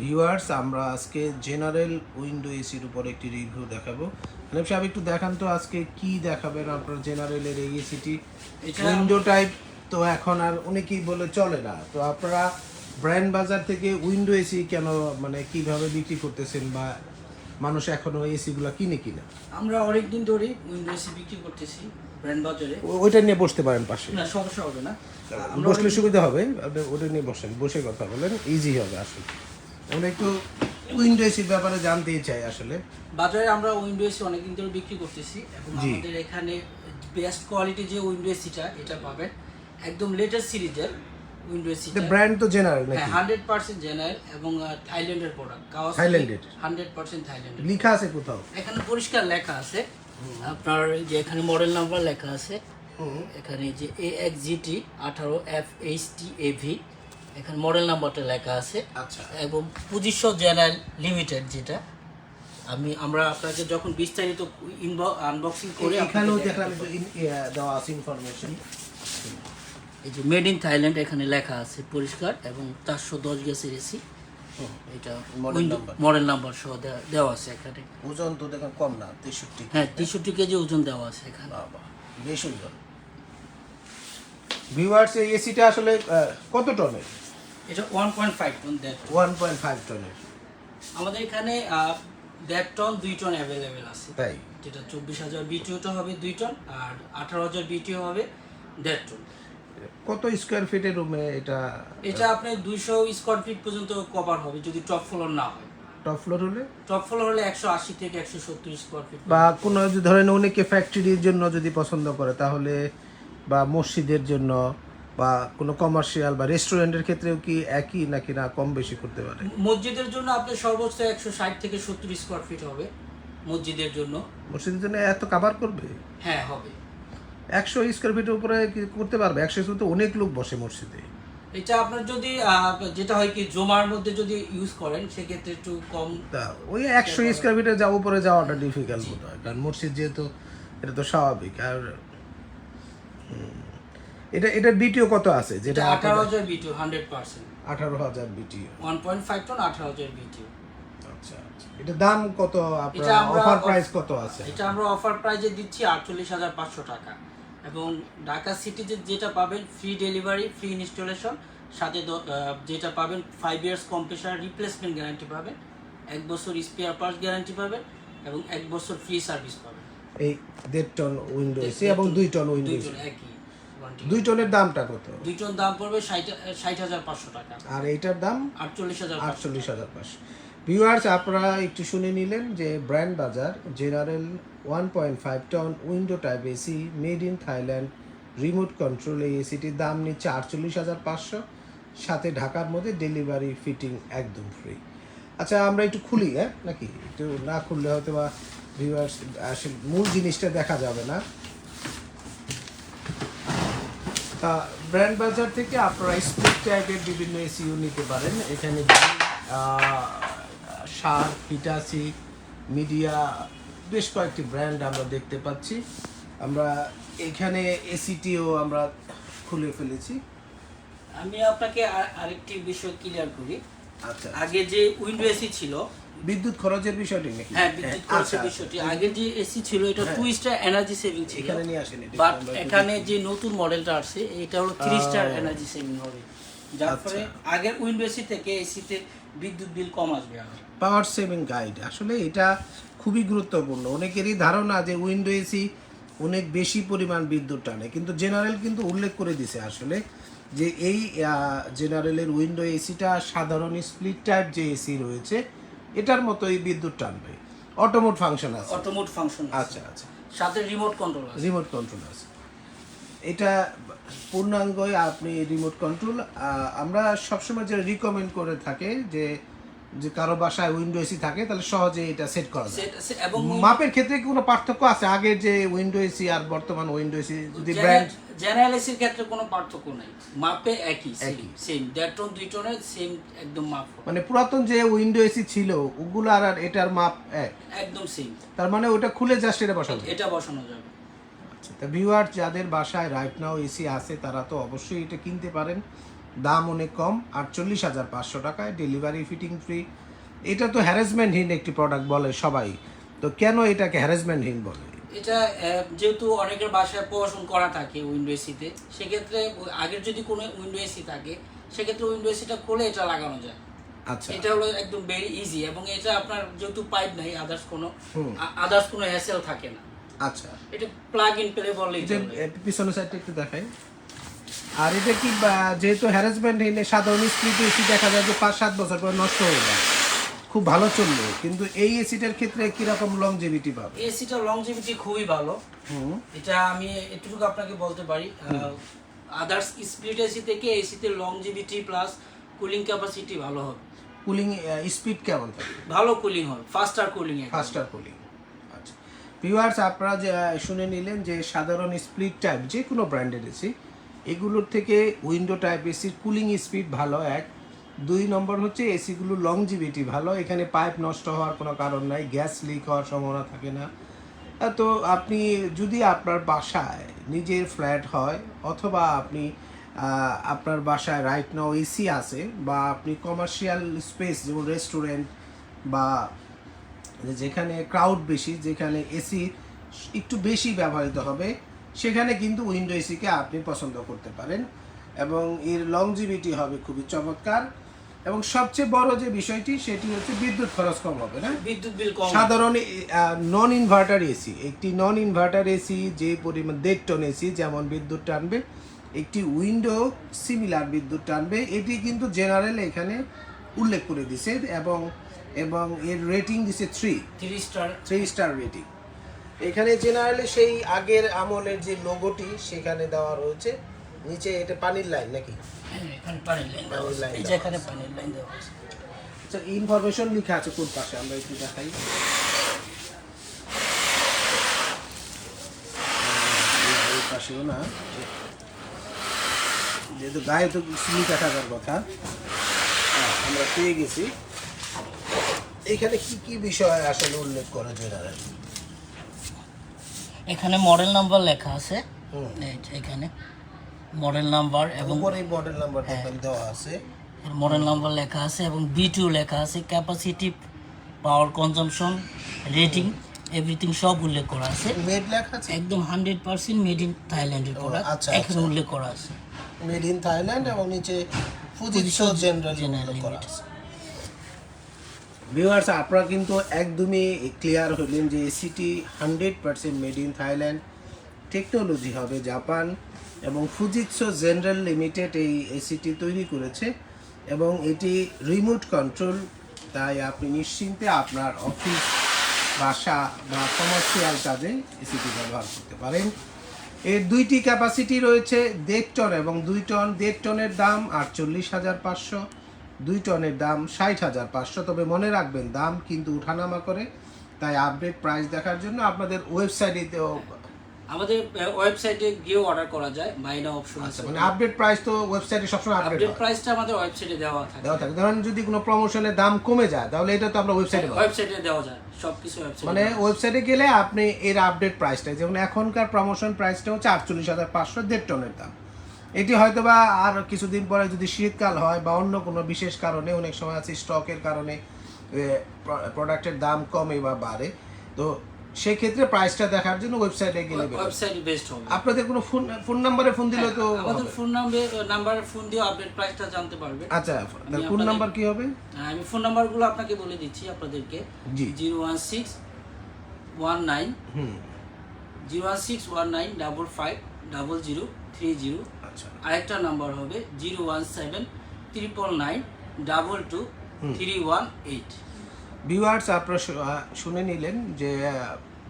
Viewers, আমরা আজকে general window এসির উপর একটি রিভিউ দেখাবো। মানে সাহেব একটু দেখান তো আজকে কি দেখাবেন আপনার জেনারেলের এই এসিটি। উইন্ডো টাইপ তো এখন আর অনেকেই বলে চলে না, তো আপনারা ব্র্যান্ড বাজার থেকে উইন্ডো এসি কেন মানে কিভাবে বিক্রি করতেছেন, বা মানুষ এখনো এসিগুলো কিনে কিনা? আমরা অনেকদিন ধরেই উইন্ডো এসি বিক্রি করতেছি ব্র্যান্ড বাজারে। ওইটা নিয়ে বসতে পারেন পাশে, না সমস্যা হবে না, বসলে সুবিধা হবে। আপনি ওটা নিয়ে বসেন, বসে কথা বলেন, ইজি হবে। আসলে আমরা একটু উইন্ডো এসির ব্যাপারে জানতেই চাই। আসলে বাজারে আমরা উইন্ডো এসি অনেকদিন ধরে বিক্রি করতেছি এবং আমাদের এখানে বেস্ট কোয়ালিটি যে উইন্ডো এসিটা এটা পাবেন একদম লেটেস্ট সিরিজের উইন্ডো এসি। ব্র্যান্ড তো জেনারেল নাকি? হ্যাঁ 100% জেনারেল এবং থাইল্যান্ডের প্রোডাক্ট। থাইল্যান্ডের 100% থাইল্যান্ডের লেখা আছে কোথাও? এখানে পরিষ্কার লেখা আছে আপনার, যে এখানে মডেল নাম্বার লেখা আছে, এখানে যে AXGT 18FHTAV এখানে মডেল নাম্বারটা লেখা আছে। আচ্ছা। এবং 2500 জেনারেল লিমিটেড, যেটা আমরা আপনাকে যখন বিস্তারিত আনবক্সিং করে এখানেও দেখলাম দেওয়া আছে ইনফরমেশন। এই যে মেড ইন থাইল্যান্ড এখানে লেখা আছে পরিষ্কার, এবং 410 গ্যাসের এসি। এটা মডেল নাম্বার সহ দেওয়া আছে এখানে। ওজন তো দেখেন কম না, 63। হ্যাঁ 63 কেজি ওজন দেওয়া আছে এখানে। বেশ সুন্দর। ভিউয়ার্স, এই এসিটা আসলে কত টনের? এটা 1.5 টন। 1.5 টনের। আমাদের এখানে 1.5 টন 2 টন অ্যাভেলেবেল আছে। তাই? যেটা 24,000 বিটিওটা হবে 2 টন, আর 18,000 বিটিও হবে 1.5 টন। কত স্কয়ার ফিটের রুমে এটা? এটা আপনি 200 স্কয়ার ফিট পর্যন্ত কভার হবে যদি টপ ফ্লোর না হয়। টপ ফ্লোর হলে? টপ ফ্লোর হলে 180 থেকে 170 স্কয়ার ফিট। বা কোনো যদি ধরেন অনেকে ফ্যাক্টরির জন্য যদি পছন্দ করে তাহলে, বা মসজিদের জন্য, বা কোনো কমার্শিয়াল বা রেস্টুরেন্টের ক্ষেত্রেও কি একই নাকি না কম বেশি করতে পারে? মসজিদের জন্য আপনি সর্বোচ্চ 160 থেকে 70 স্কয়ার ফিট হবে মসজিদের জন্য। মসজিদের জন্য এত কভার করবে? হ্যাঁ হবে। 100 স্কয়ার ফিটের উপরে কি করতে পারবে? 100 তো অনেক লোক বসে মসজিদে। এটা আপনার যদি যেটা হয় কি জমার মধ্যে যদি ইউজ করেন সেক্ষেত্রে একটু কম। ওই 100 স্কয়ার ফিটে যা উপরে যাওয়াটা ডিফিকাল্ট মনে হয়, কারণ মসজিদ যেহেতু, এটা তো স্বাভাবিক। আর এটার বিটিও কত আছে? যেটা 18,000 বিটিও 100%। 18,000 বিটিও 1.5 টন 18,000 বিটিও। আচ্ছা আচ্ছা। এটা দাম কত আপনার? অফার প্রাইস কত আছে? এটা আমরা অফার প্রাইসে দিচ্ছি 48,500 টাকা, এবং ঢাকা সিটিতে যেটা পাবেন ফ্রি ডেলিভারি, ফ্রি ইনস্টলেশন, সাথে যেটা পাবেন 5 ইয়ার্স কম্প্রেসর রিপ্লেসমেন্ট গ্যারান্টি পাবেন, 1 বছর স্পেয়ার পার্টস গ্যারান্টি পাবেন, এবং 1 বছর ফ্রি সার্ভিস পাবেন। এই 1.5 টন উইন্ডো এসি এবং 2 টন উইন্ডো এসি একই। 2 টনের দামটা কত? 2 টন দাম পড়বে 60,500 টাকা, আর এইটার দাম 48,500। ভিউয়ার্স, আপনারা একটু শুনে নিলেন যে ব্র্যান্ড বাজার general 1.5 ton window type AC made in Thailand remote control, এই এসিটির দাম নিচ্ছে 48,500, সাথে ঢাকার মধ্যে ডেলিভারি ফিটিং একদম ফ্রি। আচ্ছা, আমরা একটু খুলি, হ্যাঁ নাকি? একটু না খুললে হয়তো বা ভিউয়ার্স আসলে মূল জিনিসটা দেখা যাবে না। ব্র্যান্ড বাজার থেকে আপনারা স্প্লিট টাইপের বিভিন্ন এসিও নিতে পারেন। এখানে শার্প, হিটাচি, মিডিয়া, বেশ কয়েকটি ব্র্যান্ড আমরা দেখতে পাচ্ছি। আমরা এখানে এসিটিও আমরা খুলে ফেলেছি। আমি আপনাকে আরেকটি বিষয় ক্লিয়ার করি। আচ্ছা, আগে যে উইন্ডো এসি ছিল, বিদ্যুৎ খরচের বিষয়টি নাকি? হ্যাঁ বিদ্যুৎ খরচের বিষয়টি। আগে যে এসি ছিল এটা 2 স্টার এনার্জি সেভিং ছিল, এখানে নিয়ে আসেন। বাট এখানে যে নতুন মডেলটা আসছে এটা হলো 3 স্টার এনার্জি সেভিং হবে, যার ফলে আগের উইন্ডো এসি থেকে এসিতে বিদ্যুৎ বিল কম আসবে। পাওয়ার সেভিং গাইড, আসলে এটা খুবই গুরুত্বপূর্ণ। অনেকেরই ধারণা যে উইন্ডো এসি অনেক বেশি পরিমাণ বিদ্যুৎ টানে, কিন্তু জেনারেল কিন্তু উল্লেখ করে দিছে আসলে যে এই জেনারেলের উইন্ডো এসিটা সাধারণ স্প্লিট টাইপ যে এসি রয়েছে এটার মতোই বিদ্যুৎ টানবে। অটোমোড ফাংশন আছে। অটোমোড ফাংশন, আচ্ছা আচ্ছা, সাথে রিমোট কন্ট্রোল আছে। রিমোট কন্ট্রোল আছে। এটা পূর্ণাঙ্গই আপনি রিমোট কন্ট্রোল। আমরা সবসময় যে রিকমেন্ড করে থাকে যে কারো বাসায় উইন্ডো এসি থাকে তাহলে সহজে এটা সেট করা যায়। এবং মাপের ক্ষেত্রে কি কোনো পার্থক্য আছে আগের যে উইন্ডো এসি আর বর্তমান উইন্ডো এসি? যদি ব্র্যান্ড জেনারেল এসির ক্ষেত্রে কোনো পার্থক্য নাই, মাপে একই সেম 1.5 টন 2 টনের সেম একদম মাপ। মানে পুরাতন যে উইন্ডো এসি ছিল ওগুলো আর এটার মাপ একদম সেম। তার মানে ওটা খুলে জাস্ট এটা বসানো যাবে। আচ্ছা, তা ভিউয়ার যাদের বাসায় রাইট নাও এসি আছে তারা তো অবশ্যই এটা কিনতে পারেন। দাম অনেক কম, 48,500 টাকায়, ডেলিভারি ফিটিং ফ্রি। এটা তো হ্যারাসমেন্টহীন একটি প্রোডাক্ট বলে সবাই, তো কেন এটাকে হ্যারাসমেন্টহীন বলে? এটা যেহেতু অনেকের বাসায় পড়াশোনা করা থাকে উইন্ডো এসিতে, সেক্ষেত্রে আগের যদি কোনো উইন্ডো এসি থাকে সেক্ষেত্রে উইন্ডো এসিটা খুলে এটা লাগানো যায়। আচ্ছা, এটা হলো একদম ভেরি ইজি, এবং এটা আপনার যেহেতু পাইপ নাই, আদার্স কোনো হ্যাসেল থাকে না। আচ্ছা, এটা প্লাগ ইন প্লে বললেই এটা চলে। পিছনের সাইডটা একটু দেখাই। আর এটা কি যেহেতু হ্যারাসমেন্টহীন, সাধারণ স্প্লিট এসি দেখা যায় যে 5-7 বছর পর নষ্ট হয়ে যায়, খুব ভালো চললো, কিন্তু এই এসিটার ক্ষেত্রে কিরকম লংজিভিটি পাবে? এসিটা লংজিভিটি খুবই ভালো। এটা আমি এটুকু আপনাকে বলতে পারি, আদার্স স্প্লিট এসি থেকে এসিতে লংজিভিটি প্লাস কুলিং ক্যাপাসিটি ভালো হবে। কুলিং স্পিড কেমন থাকে? ভালো কুলিং হবে, ফাস্টার কুলিং। ফাস্টার কুলিং। আচ্ছা ভিউয়ার্স, আপনারা যে শুনে নিলেন যে সাধারণ স্প্লিট টাইপ যে কোনো ব্র্যান্ডের এসি, এগুলোর থেকে উইন্ডো টাইপ এসির কুলিং স্পিড ভালো, 1। 2 নম্বর হচ্ছে এসিগুলোর লংজিভিটি ভালো, এখানে পাইপ নষ্ট হওয়ার কোনো কারণ নাই, গ্যাস লিক হওয়ার সম্ভাবনা থাকে না। তো আপনি যদি আপনার বাসায় নিজের ফ্ল্যাট হয়, অথবা আপনি আপনার বাসায় রাইট নাও এসি আছে, বা আপনি কমার্শিয়াল স্পেস যেমন রেস্টুরেন্ট বা যেখানে ক্রাউড বেশি, যেখানে এসি একটু বেশি ব্যবহৃত হবে, সেখানে কিন্তু উইন্ডো এসিকে আপনি পছন্দ করতে পারেন, এবং এর লংজিভিটি হবে খুবই চমৎকার। এবং সবচেয়ে বড় যে বিষয়টি সেটি হচ্ছে বিদ্যুৎ খরচ কম হবে, না? বিদ্যুৎ বিল কম। সাধারণ নন ইনভার্টার এসি, একটি নন ইনভার্টার এসি যে পরিমাণ 1.5 টন এসি যেমন বিদ্যুৎ টানবে, একটি উইন্ডো সিমিলার বিদ্যুৎ টানবে। এটি কিন্তু জেনারেল এখানে উল্লেখ করে দিছে, এবং এবং এর রেটিং দিছে 3 স্টার রেটিং। এখানে জেনারেলি সেই আগের আমলের যে লোগোটি সেখানে দেওয়া রয়েছে, নিচে এটা পানির লাইন নাকি? এখানে পানির লাইন দেওয়া আছে, এই যে এখানে পানির লাইন দেওয়া আছে। আচ্ছা, ইনফরমেশন লেখা আছে কোন পাশে, আমরা একটু দেখাই। এই পাশেও না, যেহেতু গায়ে তো লেখা থাকার কথা, আমরা পেয়ে গেছি। এখানে কি কি বিষয় আসলে উল্লেখ করে জেনারেল? এখানে মডেল নাম্বার লেখা আছে, এখানে মডেল নাম্বার এবং উপরে মডেল নাম্বার দেওয়া আছে, মডেল নাম্বার লেখা আছে, এবং B2 লেখা আছে, capacity, power consumption, rating, everything সব উল্লেখ করা আছে। মেড লেখা আছে, একদম 100% মেড ইন থাইল্যান্ডের প্রোডাক্ট এখানে উল্লেখ করা আছে, মেড ইন থাইল্যান্ড, এবং নিচে ফুজিৎসু জেনারেল করা আছে। ভিউয়ার্স, আপনারা কিন্তু একদমই ক্লিয়ার হলেন যে এসিটি 100% মেড ইন থাইল্যান্ড, টেকনোলজি হবে জাপান, এবং ফুজিৎসু জেনারেল লিমিটেড এই এসিটি তৈরি করেছে, এবং এটি রিমোট কন্ট্রোল, তাই আপনি নিশ্চিন্তে আপনার অফিস, বাসা বা কমার্শিয়াল কাজে এসিটি ব্যবহার করতে পারেন। এর 2টি ক্যাপাসিটি রয়েছে, 1.5 টন এবং 2 টন। 1.5 টনের দাম 48,500, 2 টনের দাম 60,500। তবে মনে রাখবেন দাম কিন্তু উঠানামা করে, তাই আপডেট প্রাইস দেখার জন্য আপনাদের ওয়েবসাইটেও, আমাদের ওয়েবসাইটে গিয়ে অর্ডার করা যায়, বাই নাও অপশন আছে। মানে আপডেট প্রাইস তো ওয়েবসাইটে সবসময় আপডেট প্রাইসটা আমাদের ওয়েবসাইটে দেওয়া থাকে। ধরেন যদি কোনো প্রমোশনের দাম কমে যায়, তাহলে এটা তো আমরা ওয়েবসাইটে দেওয়া যায়, সবকিছু ওয়েবসাইটে, মানে ওয়েবসাইটে গেলে আপনি এর আপডেট প্রাইসটা, যেমন এখনকার প্রমোশন প্রাইসটা হচ্ছে 48,500, 1.5 টনের দাম। এটি হয়তোবা আর কিছুদিন পরে যদি শীতকাল হয় বা অন্য কোনো বিশেষ কারণে, অনেক সময় আছে স্টকের কারণে প্রোডাক্টের দাম কমে বা বাড়ে, তো সেক্ষেত্রে প্রাইসটা দেখার জন্য ওয়েবসাইটে গেলে ওয়েবসাইটে বেস্ট হবে। আপনাদের কোনো ফোন নাম্বারে ফোন দিলে তো আমাদের নাম্বারে ফোন দিয়ে আপডেট প্রাইসটা জানতে পারবে। আচ্ছা, ফোন নাম্বার কি হবে? আমি ফোন নাম্বারগুলো আপনাকে বলে দিচ্ছি আপনাদেরকে। জি, 01619 01619550030। আচ্ছা, আরেকটা নাম্বার হবে 01799222318। ভিউয়ার্স, আপনারা শুনে নিলেন যে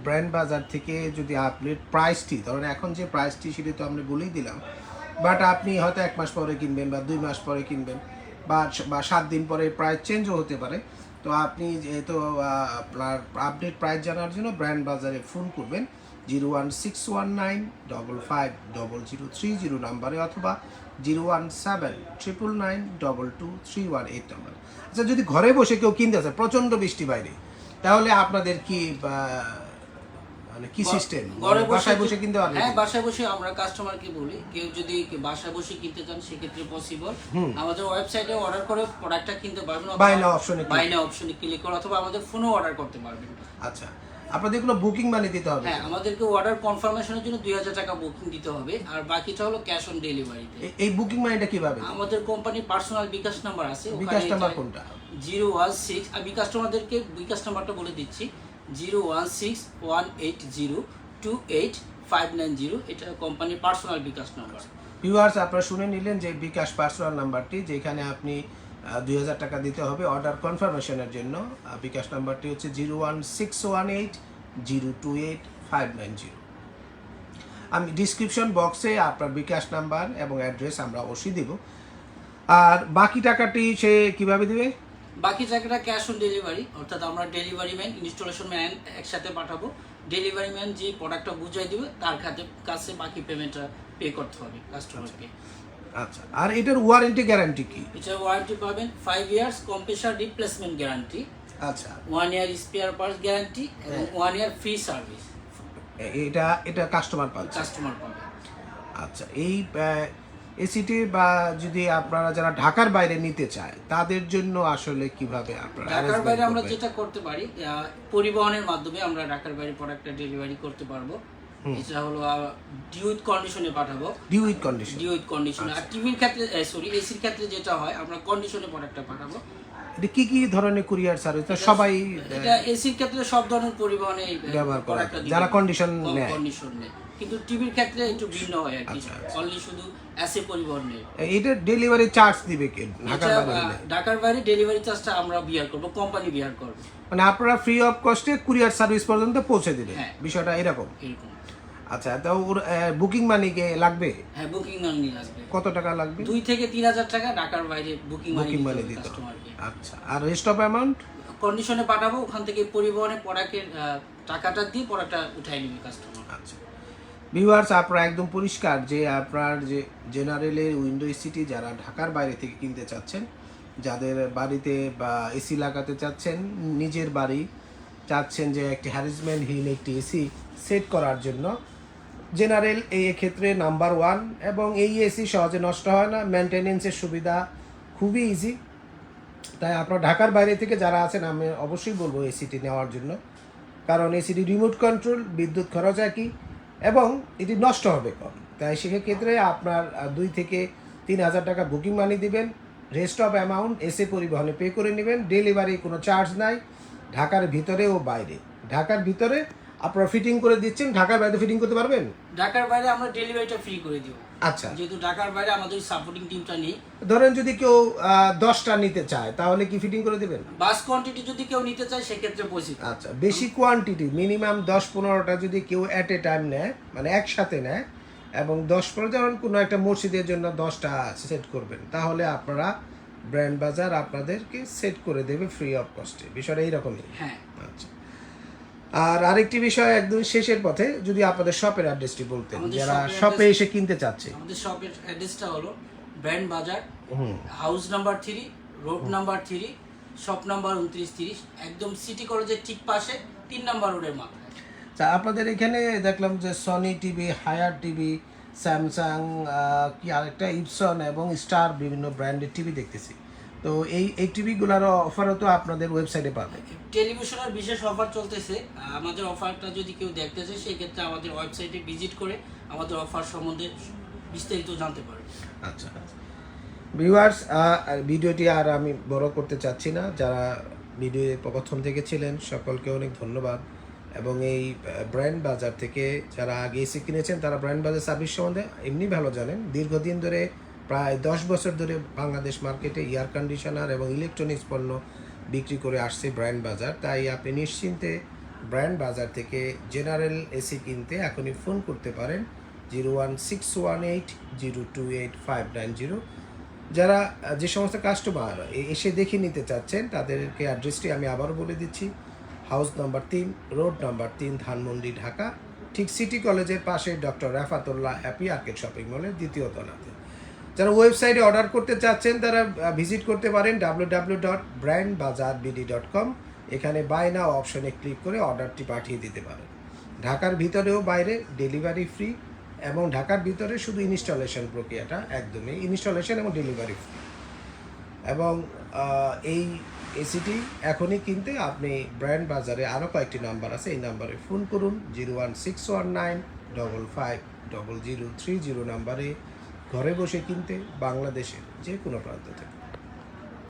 ব্র্যান্ড বাজার থেকে যদি আপনি প্রাইসটি, ধরেন এখন যে প্রাইসটি সেটি তো আমরা বলেই দিলাম, বাট আপনি হয়তো 1 মাস পরে কিনবেন বা 2 মাস পরে কিনবেন, বা 7 দিন পরে প্রাইস চেঞ্জও হতে পারে। তো আপনি যেহেতু আপনার আপডেট প্রাইস জানার জন্য ব্র্যান্ড বাজারে ফোন করবেন 01619550030 নাম্বারে, অথবা 01799922318 নাম্বারে। আচ্ছা, যদি ঘরে বসে কেউ কিনতে আসে, প্রচণ্ড বৃষ্টি বাইরে, তাহলে আপনাদের কি মানে কি সিস্টেম ঘরে বাসায় বসে কিনতে পারবে? হ্যাঁ, বাসায় বসে আমরা কাস্টমারকে বলি কেউ যদি বাসায় বসে কিনতে চান সেক্ষেত্রে পসিবল। আমাদের ওয়েবসাইটে অর্ডার করে প্রোডাক্টটা কিনতে পারবেন, বাই নাও অপশনে ক্লিক করে, অথবা আমাদের ফোনেও অর্ডার করতে পারবেন। আচ্ছা, আপনাদের কোনো বুকিং মানি দিতে হবে? হ্যাঁ, আমাদেরকে অর্ডার কনফার্মেশনের জন্য 2000 টাকা বুকিং দিতে হবে, আর বাকিটা হলো ক্যাশ অন ডেলিভারিতে। এই বুকিং মানিটা কিভাবে? আমাদের কোম্পানির পার্সোনাল বিকাশ নাম্বার আছে, বিকাশ নাম্বার কোনটা? 016, আমি কাস্টমারদেরকে বিকাশ নাম্বারটা বলে দিচ্ছি, 01618028590, এটা কোম্পানির পার্সোনাল বিকাশ নাম্বার। ভিউয়ার্স, আপনারা শুনে নিলেন যে বিকাশ পার্সোনাল নাম্বারটি, যেখানে আপনি 2000 টাকা দিতে হবে অর্ডার কনফার্মেশনের জন্য। বিকাশ নাম্বারটি হচ্ছে 01618028590। আমি ডিসক্রিপশন বক্সে আপনার বিকাশ নাম্বার এবং অ্যাড্রেস আমরা অবশ্যই দেব। আর বাকি টাকাটি সে কিভাবে দেবে? বাকি টাকাটা ক্যাশ অন ডেলিভারি, অর্থাৎ আমরা ডেলিভারি ম্যান, ইনস্টলেশন ম্যান একসাথে পাঠাবো। ডেলিভারি ম্যান যে প্রোডাক্টটা বুঝাই দিবে তার কাছে বাকি পেমেন্টটা পে করতে হবে কাস্টমারকে। আচ্ছা, আর এটার ওয়ারেন্টি গ্যারান্টি কি? এটার ওয়ারেন্টি পাবেন 5 ইয়ার্স কম্প্রেসর রিপ্লেসমেন্ট গ্যারান্টি, আচ্ছা, 1 ইয়ার স্পেয়ার পার্টস গ্যারান্টি এবং 1 ইয়ার ফ্রি সার্ভিস। এটা কাস্টমার পাবে। আচ্ছা, এই এসিটি বা যদি আপনারা যারা ঢাকার বাইরে নিতে চায় তাদের জন্য আসলে কিভাবে আপনারা? ঢাকার বাইরে আমরা যেটা করতে পারি, পরিবহনের মাধ্যমে আমরা ঢাকার বাইরে প্রোডাক্টটা ডেলিভারি করতে পারবো। এটা হলো ডিউ উইথ কন্ডিশনে পাঠাবো। Due with condition. আর টিভির ক্ষেত্রে এসির ক্ষেত্রে যেটা হয় আমরা কন্ডিশনে প্রোডাক্টটা পাঠাবো। এটা কি ধরনের কুরিয়ার সার্ভিস? সবাই এটা এসির ক্ষেত্রে সব ধরনের পরিবহনে ব্যবহার করে যারা কন্ডিশন নেয়, কিন্তু টিভির ক্ষেত্রে একটু ভিন্ন হয় আর কি, অনলি শুধু এসি পরিবহন নেই। এটা ডেলিভারি চার্জ দিবে কে? ঢাকার বাইরে ডেলিভারি চার্জটা আমরা বিয়ার করব, কোম্পানি বিয়ার করবে। মানে আপনারা ফ্রি অফ কস্টে কুরিয়ার সার্ভিস পর্যন্ত পৌঁছে দিবে, বিষয়টা এরকম? আচ্ছা, তো ওর বুকিং মানি কে লাগবে? হ্যাঁ, বুকিং মানি লাগবে। কত টাকা লাগবে? 2 থেকে 3000 টাকা ঢাকার বাইরে বুকিং মানি দিতে হবে। আচ্ছা, আর রেস্ট অফ অ্যামাউন্ট কন্ডিশনে পাঠাবো, ওখান থেকে পরিবহনে প্রোডাক্টের টাকাটা দিয়ে প্রোডাক্টটা উঠাই নেবে কাস্টমার। আচ্ছা ভিউয়ার্স, আপনারা একদম পরিষ্কার যে আপনার যে জেনারেলের উইন্ডো এসিটি যারা ঢাকার বাইরে থেকে কিনতে চাচ্ছেন, যাদের বাড়িতে বা এসি লাগাতে চাচ্ছেন, নিজের বাড়ি চাচ্ছেন যে একটি হ্যারাসমেন্টহীন একটি এসি সেট করার জন্য, জেনারেল এই ক্ষেত্রে নাম্বার 1। এবং এই এসি সহজে নষ্ট হয় না, মেনটেনেন্সের সুবিধা খুবই ইজি। তাই আপনার ঢাকার বাইরে থেকে যারা আছেন আমি অবশ্যই বলবো এসিটি নেওয়ার জন্য, কারণ এসিটি রিমোট কন্ট্রোল, বিদ্যুৎ খরচ একই এবং এটি নষ্ট হবে কম। তাই সেক্ষেত্রে আপনার 2 থেকে 3000 টাকা বুকিং মানি দিবেন, রেস্ট অফ অ্যামাউন্ট এসি পরিবহনে পে করে নেবেন। ডেলিভারি কোনো চার্জ নাই, ঢাকার ভিতরে ও বাইরে। ঢাকার ভিতরে আপনারা ফিটিং করে দিচ্ছেন, ঢাকার বাইরে ফিটিং করতে পারবেন? ঢাকার বাইরে আমরা ডেলিভারিটা ফ্রি করে দিব। আচ্ছা, যেহেতু ঢাকার বাইরে আমাদের সাপোর্টিং টিমটা নেই। ধরেন যদি কেউ 10টা নিতে চায় তাহলে কি ফিটিং করে দিবেন? বাস কোয়ান্টিটি যদি কেউ নিতে চায় সেক্ষেত্রে পসিবল। আচ্ছা, বেশি কোয়ান্টিটি মিনিমাম 10-15টা যদি কেউ অ্যাট এ টাইম নেয়, মানে একসাথে নেয়, এবং 10-15 যেমন কোনো একটা মসজিদের জন্য 10টা সেট করবেন, তাহলে আপনারা ব্র্যান্ড বাজার আপনাদেরকে সেট করে দেবে ফ্রি অফ কস্টে। বিষয়টা এইরকমই। হ্যাঁ। আচ্ছা, আর আরেকটি বিষয় একদম শেষের পথে, যদি আপনাদের শপের অ্যাড্রেসটি বলতেন, যারা শপে এসে কিনতে চাচ্ছে। আমাদের শপের অ্যাড্রেসটা হলো ব্র্যান্ড বাজার, house number 3, road number 3, shop number 2930, একদম সিটি কলেজের ঠিক পাশে 3 নাম্বার রোডের মাথায়। আচ্ছা, আপনাদের এখানে দেখলাম যে Sony TV, Haier TV, Samsung, কি আরেকটা ইপসন এবং স্টার, বিভিন্ন ব্র্যান্ডের টিভি দেখতেছি। তো এই টিভিগুলোর অফারও তো আপনাদের ওয়েবসাইটে পাবে। টেলিভিশনের বিশেষ অফার চলতেছে, আমাদের অফারটা যদি কেউ দেখতে চায় সেই ক্ষেত্রে আমাদের ওয়েবসাইটে ভিজিট করে আমাদের অফার সম্বন্ধে বিস্তারিত জানতে পারে। আচ্ছা ভিউয়ার্স, ভিডিওটি আর আমি বড় করতে চাচ্ছি না। যারা ভিডিও প্রথম থেকে ছিলেন সকলকে অনেক ধন্যবাদ। এবং এই ব্র্যান্ড বাজার থেকে যারা আগে এসে কিনেছেন তারা ব্র্যান্ড বাজার সার্ভিস সম্বন্ধে এমনি ভালো জানেন। দীর্ঘদিন ধরে, প্রায় 10 বছর ধরে বাংলাদেশ মার্কেটে এয়ার কন্ডিশনার এবং ইলেকট্রনিক্স পণ্য বিক্রি করে আসছে ব্র্যান্ড বাজার। তাই আপনি নিশ্চিন্তে ব্র্যান্ড বাজার থেকে জেনারেল এসি কিনতে এখনই ফোন করতে পারেন 01618028590। যারা যে সমস্ত কাস্টমার এসে দেখে নিতে চাচ্ছেন তাদেরকে অ্যাড্রেসটি আমি আবারও বলে দিচ্ছি, house number 3, road number 3, Dhanmondi, Dhaka, ঠিক সিটি কলেজের পাশে doctor Rafatullah happy arcade shopping মলের 2য় তলাতে। যারা ওয়েবসাইটে অর্ডার করতে চাচ্ছেন তারা ভিজিট করতে পারেন www.brandbazarbd.com। এখানে বাই নাও অপশনে ক্লিক করে অর্ডারটি পাঠিয়ে দিতে পারেন। ঢাকার ভিতরেও বাইরে ডেলিভারি ফ্রি, এবং ঢাকার ভিতরে শুধু ইনস্টলেশন প্রক্রিয়াটা একদমই ইনস্টলেশন এবং ডেলিভারি ফ্রি। এবং এই এসিটি এখনই কিনতে আপনি ব্র্যান্ড বাজারে আরও কয়েকটি নাম্বার আছে, এই নাম্বারে ফোন করুন 01619550030 নাম্বারে, ঘরে বসে কিনতে বাংলাদেশের যে কোনো প্রান্ত থেকে।